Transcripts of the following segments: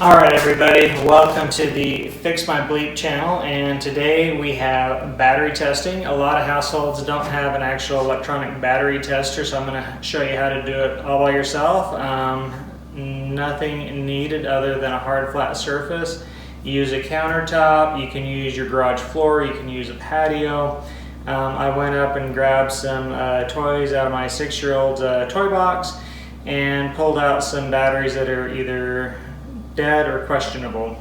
Alright everybody, welcome to the Fix My Bleep channel, and today we have battery testing. A lot of households don't have an actual electronic battery tester, so I'm going to show you how to do it all by yourself. Nothing needed other than a hard flat surface. You use a countertop, you can use your garage floor, you can use a patio. I went up and grabbed some toys out of my 6-year-old's toy box and pulled out some batteries that are either dead or questionable.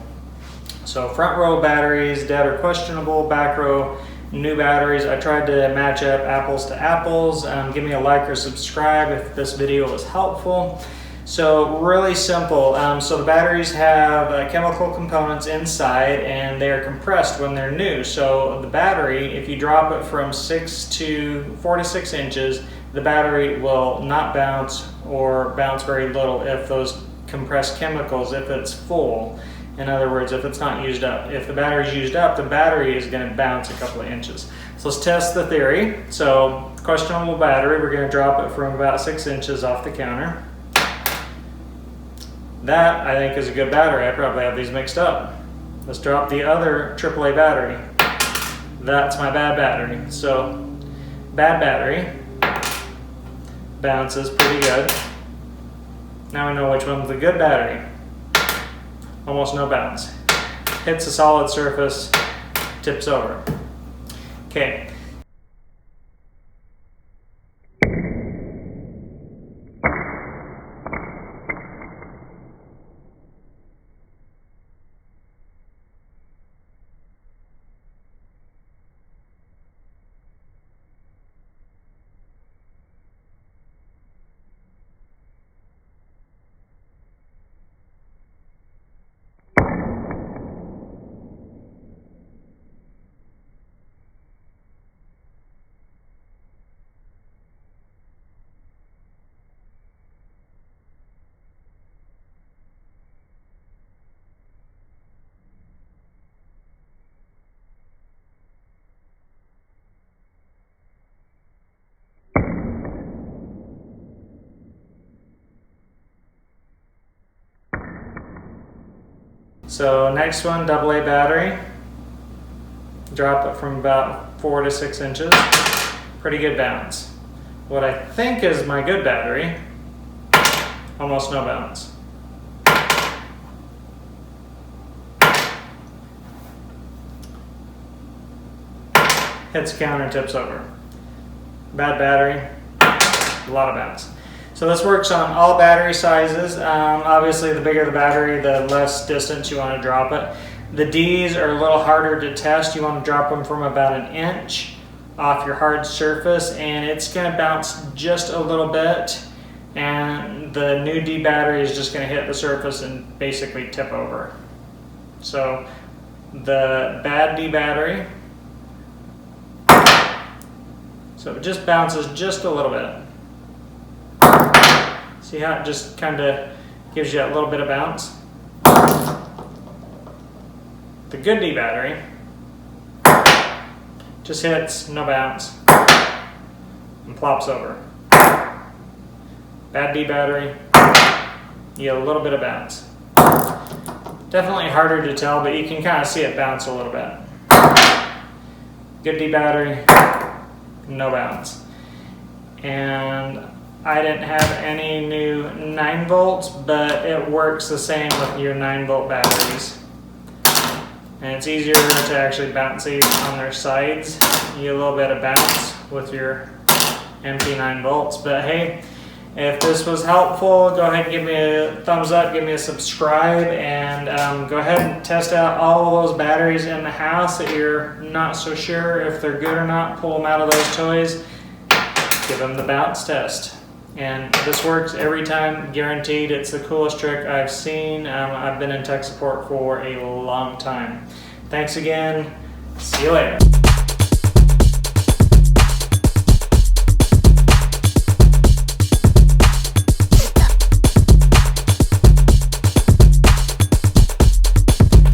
So front row batteries, dead or questionable. Back row, new batteries. I tried to match up apples to apples. Give me a like or subscribe if this video was helpful. So really simple. So the batteries have chemical components inside and they are compressed when they're new. So the battery, if you drop it from 6 to 4 to 6 inches, the battery will not bounce or bounce very little if those compressed chemicals, if it's full. In other words, if it's not used up. If the battery is used up, the battery is going to bounce a couple of inches. So let's test the theory. So questionable battery, we're going to drop it from about 6 inches off the counter. That, I think, is a good battery. I probably have these mixed up. Let's drop the other AAA battery. That's my bad battery. So bad battery bounces pretty good. Now we know which one's the good battery. Almost no bounce. Hits a solid surface, tips over. Okay. So next one, AA battery. Drop it from about 4 to 6 inches. Pretty good bounce. What I think is my good battery, almost no bounce. Hits counter, tips over. Bad battery, a lot of bounce. So this works on all battery sizes. Obviously the bigger the battery, the less distance you want to drop it. The D's are a little harder to test. You want to drop them from about 1 inch off your hard surface and it's going to bounce just a little bit, and the new D battery is just going to hit the surface and basically tip over. So the bad D battery, so it just bounces just a little bit. See how it just kind of gives you a little bit of bounce? The good D battery just hits, no bounce, and plops over. Bad D battery, you get a little bit of bounce. Definitely harder to tell, but you can kind of see it bounce a little bit. Good D battery, no bounce. And I didn't have any new 9 volts, but it works the same with your 9 volt batteries. And it's easier to actually bounce these on their sides. You get a little bit of bounce with your empty 9 volts. But hey, if this was helpful, go ahead and give me a thumbs up, give me a subscribe, and go ahead and test out all of those batteries in the house that you're not so sure if they're good or not. Pull them out of those toys, give them the bounce test. And this works every time, guaranteed. It's the coolest trick I've seen. I've been in tech support for a long time. Thanks again. See you later.